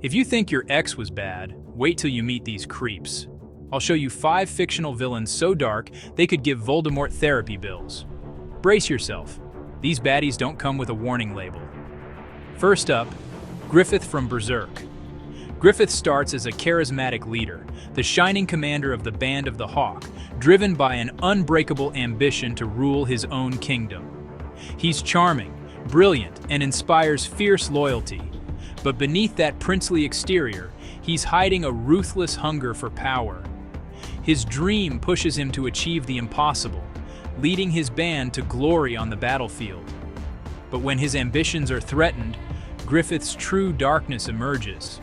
If you think your ex was bad, wait till you meet these creeps. I'll show you 5 fictional villains so dark they could give Voldemort therapy bills. Brace yourself. These baddies don't come with a warning label. First up, Griffith from Berserk. Griffith starts as a charismatic leader, the shining commander of the Band of the Hawk, driven by an unbreakable ambition to rule his own kingdom. He's charming, brilliant, and inspires fierce loyalty. But beneath that princely exterior, he's hiding a ruthless hunger for power. His dream pushes him to achieve the impossible, leading his band to glory on the battlefield. But when his ambitions are threatened, Griffith's true darkness emerges.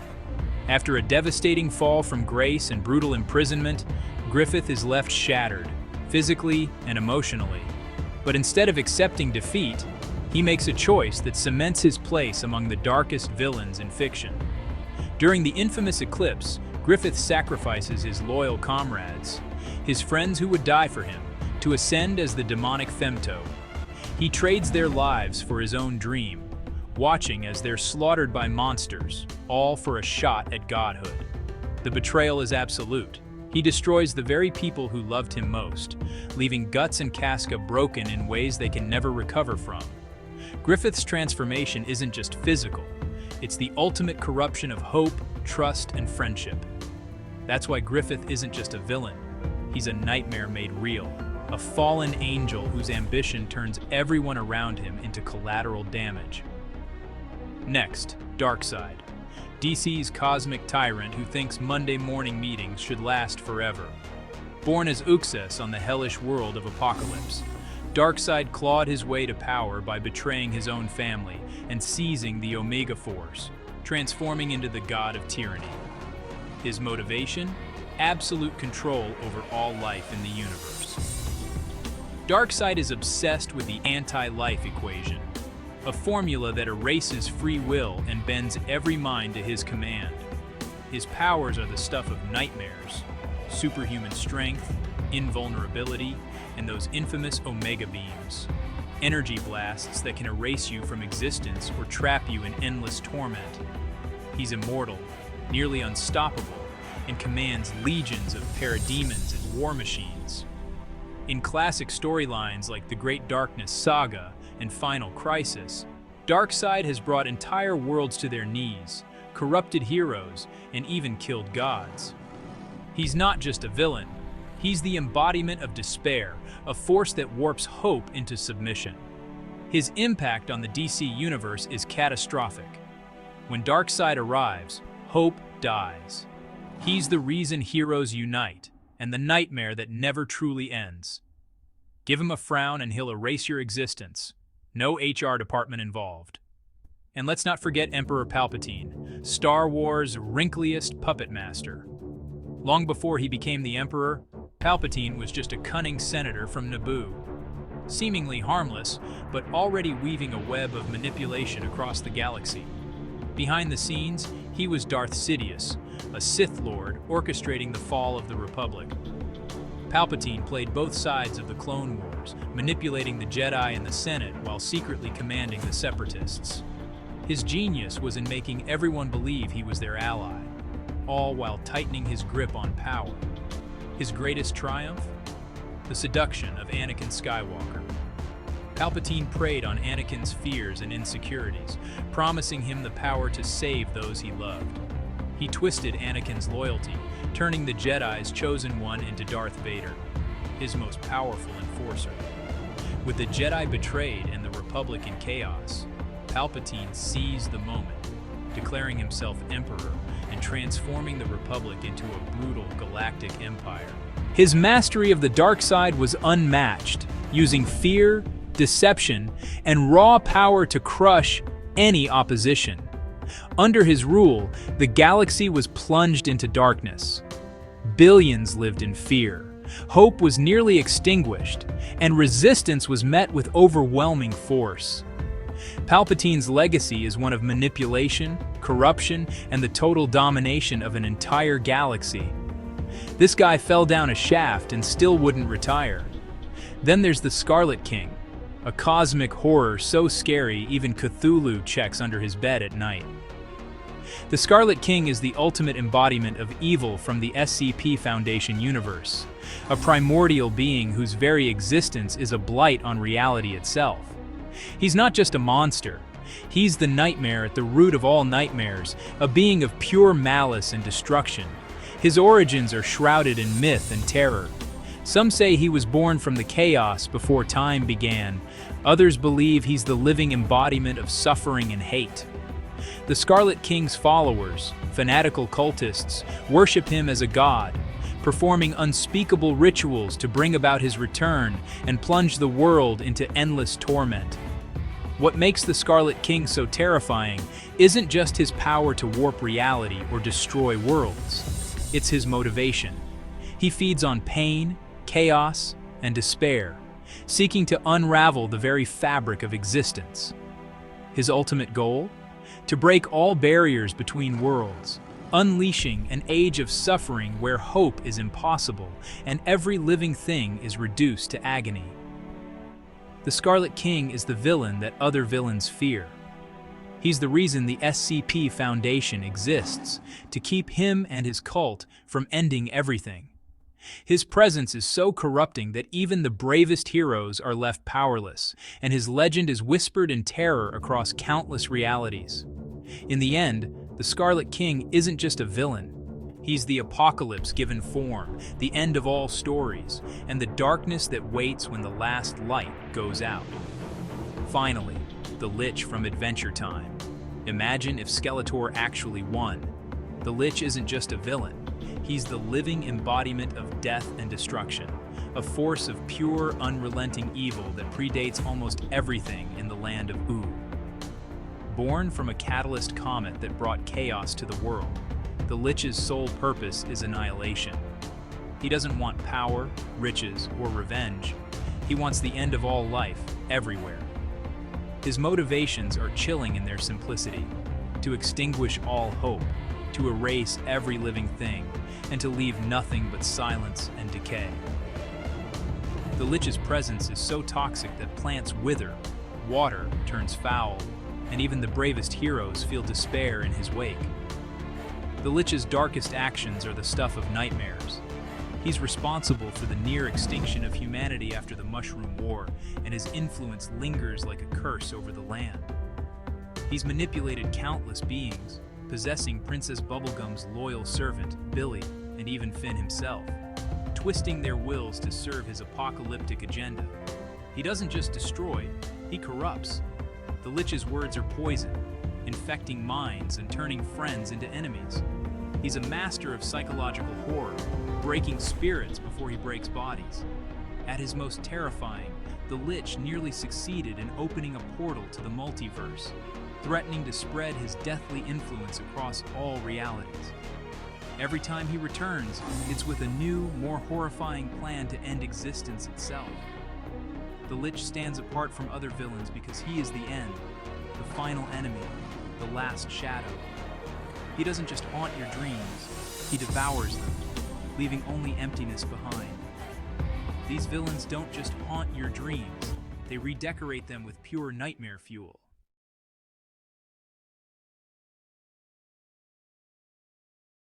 After a devastating fall from grace and brutal imprisonment, Griffith is left shattered, physically and emotionally. But instead of accepting defeat, he makes a choice that cements his place among the darkest villains in fiction. During the infamous eclipse, Griffith sacrifices his loyal comrades, his friends who would die for him, to ascend as the demonic Femto. He trades their lives for his own dream, watching as they're slaughtered by monsters, all for a shot at godhood. The betrayal is absolute. He destroys the very people who loved him most, leaving Guts and Casca broken in ways they can never recover from. Griffith's transformation isn't just physical, it's the ultimate corruption of hope, trust, and friendship. That's why Griffith isn't just a villain, he's a nightmare made real, a fallen angel whose ambition turns everyone around him into collateral damage. Next, Darkseid, DC's cosmic tyrant who thinks Monday morning meetings should last forever. Born as Uxas on the hellish world of Apocalypse, Darkseid clawed his way to power by betraying his own family and seizing the Omega Force, transforming into the god of tyranny. His motivation? Absolute control over all life in the universe. Darkseid is obsessed with the anti-life equation, a formula that erases free will and bends every mind to his command. His powers are the stuff of nightmares, superhuman strength, invulnerability, and those infamous Omega beams, energy blasts that can erase you from existence or trap you in endless torment. He's immortal, nearly unstoppable, and commands legions of parademons and war machines. In classic storylines like the Great Darkness Saga and Final Crisis, Darkseid has brought entire worlds to their knees, corrupted heroes, and even killed gods. He's not just a villain, he's the embodiment of despair, a force that warps hope into submission. His impact on the DC universe is catastrophic. When Darkseid arrives, hope dies. He's the reason heroes unite, and the nightmare that never truly ends. Give him a frown and he'll erase your existence. No HR department involved. And let's not forget Emperor Palpatine, Star Wars' wrinkliest puppet master. Long before he became the Emperor, Palpatine was just a cunning senator from Naboo. Seemingly harmless, but already weaving a web of manipulation across the galaxy. Behind the scenes, he was Darth Sidious, a Sith Lord orchestrating the fall of the Republic. Palpatine played both sides of the Clone Wars, manipulating the Jedi and the Senate while secretly commanding the Separatists. His genius was in making everyone believe he was their ally, all while tightening his grip on power. His greatest triumph? The seduction of Anakin Skywalker. Palpatine preyed on Anakin's fears and insecurities, promising him the power to save those he loved. He twisted Anakin's loyalty, turning the Jedi's chosen one into Darth Vader, his most powerful enforcer. With the Jedi betrayed and the Republic in chaos, Palpatine seized the moment, declaring himself Emperor and transforming the Republic into a brutal galactic empire. His mastery of the dark side was unmatched, using fear, deception, and raw power to crush any opposition. Under his rule, the galaxy was plunged into darkness. Billions lived in fear. Hope was nearly extinguished, and resistance was met with overwhelming force. Palpatine's legacy is one of manipulation, corruption, and the total domination of an entire galaxy. This guy fell down a shaft and still wouldn't retire. Then there's the Scarlet King, a cosmic horror so scary even Cthulhu checks under his bed at night. The Scarlet King is the ultimate embodiment of evil from the SCP Foundation universe, a primordial being whose very existence is a blight on reality itself. He's not just a monster. He's the nightmare at the root of all nightmares, a being of pure malice and destruction. His origins are shrouded in myth and terror. Some say he was born from the chaos before time began. Others believe he's the living embodiment of suffering and hate. The Scarlet King's followers, fanatical cultists, worship him as a god, performing unspeakable rituals to bring about his return and plunge the world into endless torment. What makes the Scarlet King so terrifying isn't just his power to warp reality or destroy worlds. It's his motivation. He feeds on pain, chaos, and despair, seeking to unravel the very fabric of existence. His ultimate goal? To break all barriers between worlds, unleashing an age of suffering where hope is impossible and every living thing is reduced to agony. The Scarlet King is the villain that other villains fear. He's the reason the SCP Foundation exists, to keep him and his cult from ending everything. His presence is so corrupting that even the bravest heroes are left powerless, and his legend is whispered in terror across countless realities. In the end, the Scarlet King isn't just a villain. He's the apocalypse given form, the end of all stories, and the darkness that waits when the last light goes out. Finally, the Lich from Adventure Time. Imagine if Skeletor actually won. The Lich isn't just a villain. He's the living embodiment of death and destruction, a force of pure, unrelenting evil that predates almost everything in the land of Ooo. Born from a catalyst comet that brought chaos to the world, the Lich's sole purpose is annihilation. He doesn't want power, riches, or revenge. He wants the end of all life, everywhere. His motivations are chilling in their simplicity: to extinguish all hope, to erase every living thing, and to leave nothing but silence and decay. The Lich's presence is so toxic that plants wither, water turns foul, and even the bravest heroes feel despair in his wake. The Lich's darkest actions are the stuff of nightmares. He's responsible for the near extinction of humanity after the Mushroom War, and his influence lingers like a curse over the land. He's manipulated countless beings, possessing Princess Bubblegum's loyal servant, Billy, and even Finn himself, twisting their wills to serve his apocalyptic agenda. He doesn't just destroy, he corrupts. The Lich's words are poison, infecting minds and turning friends into enemies. He's a master of psychological horror, breaking spirits before he breaks bodies. At his most terrifying, the Lich nearly succeeded in opening a portal to the multiverse, threatening to spread his deathly influence across all realities. Every time he returns, it's with a new, more horrifying plan to end existence itself. The Lich stands apart from other villains because he is the end, the final enemy, the last shadow. He doesn't just haunt your dreams, he devours them, leaving only emptiness behind. These villains don't just haunt your dreams, they redecorate them with pure nightmare fuel.